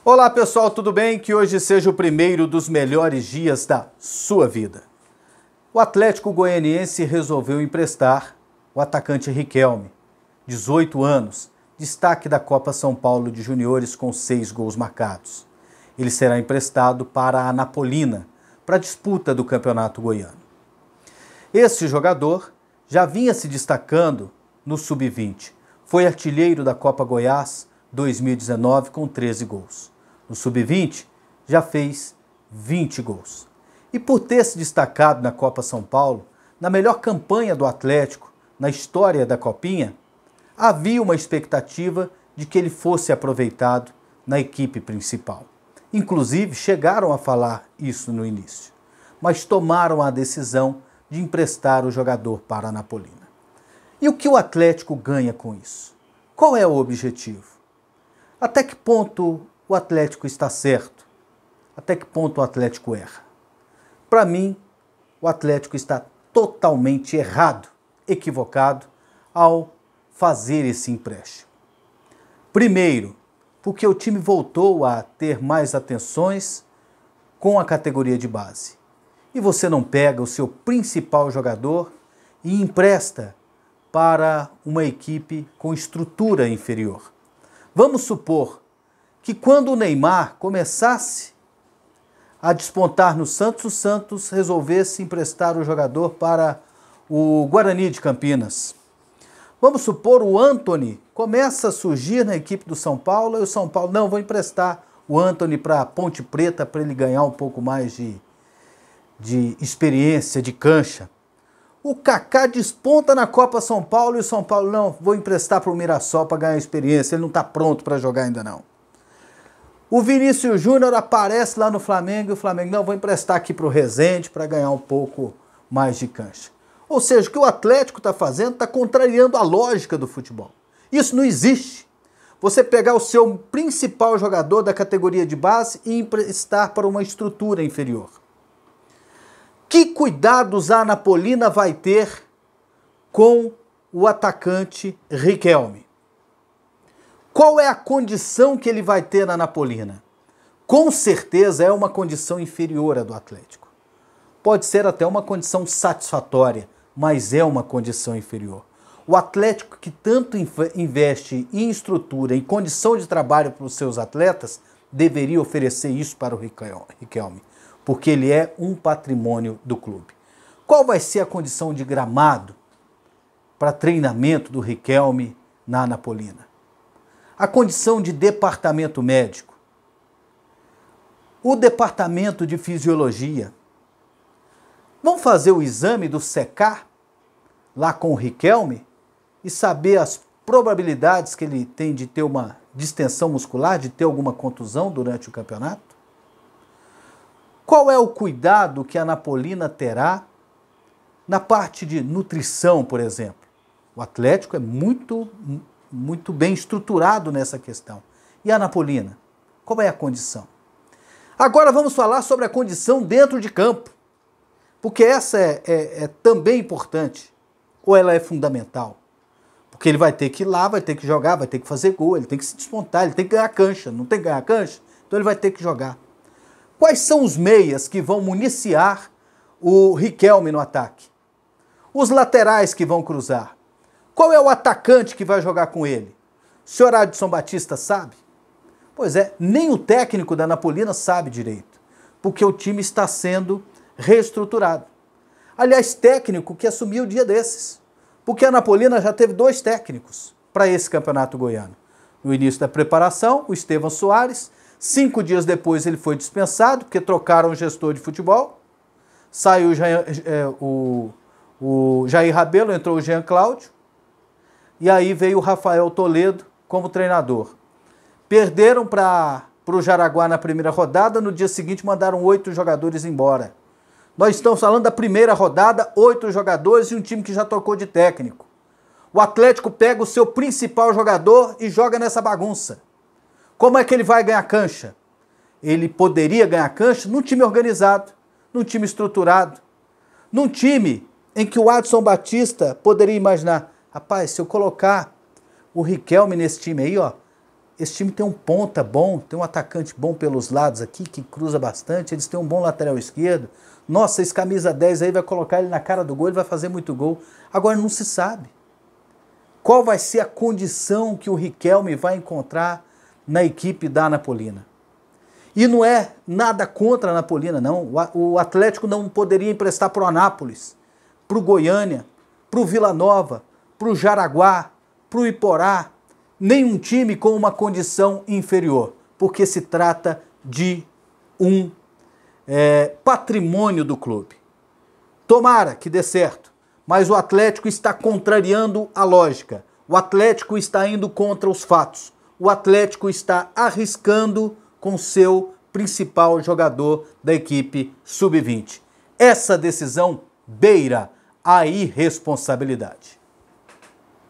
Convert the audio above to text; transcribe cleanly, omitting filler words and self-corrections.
Olá pessoal, tudo bem? Que hoje seja o primeiro dos melhores dias da sua vida. O Atlético Goianiense resolveu emprestar o atacante Riquelme, 18 anos, destaque da Copa São Paulo de Juniores com 6 gols marcados. Ele será emprestado para a Anapolina, para a disputa do Campeonato Goiano. Esse jogador já vinha se destacando no Sub-20. Foi artilheiro da Copa Goiás 2019 com 13 gols. No Sub-20 já fez 20 gols. E por ter se destacado na Copa São Paulo, na melhor campanha do Atlético na história da Copinha, havia uma expectativa de que ele fosse aproveitado na equipe principal. Inclusive, chegaram a falar isso no início, mas tomaram a decisão de emprestar o jogador para a Anapolina. E o que o Atlético ganha com isso? Qual é o objetivo? Até que ponto o Atlético está certo? Até que ponto o Atlético erra? Para mim, o Atlético está totalmente errado, equivocado, ao fazer esse empréstimo. Primeiro, porque o time voltou a ter mais atenções com a categoria de base. E você não pega o seu principal jogador e empresta para uma equipe com estrutura inferior. Vamos supor que quando o Neymar começasse a despontar no Santos, o Santos resolvesse emprestar o jogador para o Guarani de Campinas. Vamos supor o Antony começa a surgir na equipe do São Paulo e o São Paulo, não, vou emprestar o Antony para a Ponte Preta para ele ganhar um pouco mais de experiência, de cancha. O Kaká desponta na Copa São Paulo e o São Paulo, não, vou emprestar para o Mirassol para ganhar experiência, ele não está pronto para jogar ainda não. O Vinícius Júnior aparece lá no Flamengo e o Flamengo, não, vou emprestar aqui para o Resende para ganhar um pouco mais de cancha. Ou seja, o que o Atlético está fazendo está contrariando a lógica do futebol. Isso não existe. Você pegar o seu principal jogador da categoria de base e emprestar para uma estrutura inferior. Que cuidados a Anapolina vai ter com o atacante Riquelme? Qual é a condição que ele vai ter na Anapolina? Com certeza é uma condição inferior à do Atlético. Pode ser até uma condição satisfatória, mas é uma condição inferior. O Atlético, que tanto investe em estrutura, em condição de trabalho para os seus atletas, deveria oferecer isso para o Riquelme, porque ele é um patrimônio do clube. Qual vai ser a condição de gramado para treinamento do Riquelme na Anapolina? A condição de departamento médico, o departamento de fisiologia. Vamos fazer o exame do secar lá com o Riquelme e saber as probabilidades que ele tem de ter uma distensão muscular, de ter alguma contusão durante o campeonato? Qual é o cuidado que a Anapolina terá na parte de nutrição, por exemplo? O Atlético é muito bem estruturado nessa questão. E a Anapolina? Qual é a condição? Agora vamos falar sobre a condição dentro de campo, porque essa é também importante, ou ela é fundamental. Porque ele vai ter que ir lá, vai ter que jogar, vai ter que fazer gol, ele tem que se despontar, ele tem que ganhar cancha. Não tem que ganhar cancha? Então ele vai ter que jogar. Quais são os meias que vão municiar o Riquelme no ataque? Os laterais que vão cruzar? Qual é o atacante que vai jogar com ele? O senhor Adson Batista sabe? Pois é, nem o técnico da Anapolina sabe direito, porque o time está sendo reestruturado. Aliás, técnico que assumiu o dia desses, porque a Anapolina já teve 2 técnicos para esse campeonato goiano. No início da preparação, o Estevão Soares, 5 dias depois ele foi dispensado, porque trocaram o gestor de futebol, saiu o Jair Rabelo, entrou o Jean Cláudio, e aí veio o Rafael Toledo como treinador. Perderam para o Jaraguá na primeira rodada, no dia seguinte mandaram 8 jogadores embora. Nós estamos falando da primeira rodada, 8 jogadores e um time que já trocou de técnico. O Atlético pega o seu principal jogador e joga nessa bagunça. Como é que ele vai ganhar cancha? Ele poderia ganhar cancha num time organizado, num time estruturado, num time em que o Adson Batista poderia imaginar, rapaz, se eu colocar o Riquelme nesse time aí, ó, esse time tem um ponta bom, tem um atacante bom pelos lados aqui, que cruza bastante, eles têm um bom lateral esquerdo. Nossa, esse camisa 10 aí vai colocar ele na cara do gol, ele vai fazer muito gol. Agora não se sabe qual vai ser a condição que o Riquelme vai encontrar na equipe da Anapolina. E não é nada contra a Anapolina, não. O Atlético não poderia emprestar para o Anápolis, para o Goiânia, para o Vila Nova, para o Jaraguá, para o Iporá, nenhum time com uma condição inferior, porque se trata de um patrimônio do clube. Tomara que dê certo, mas o Atlético está contrariando a lógica, o Atlético está indo contra os fatos, o Atlético está arriscando com seu principal jogador da equipe sub-20. Essa decisão beira a irresponsabilidade.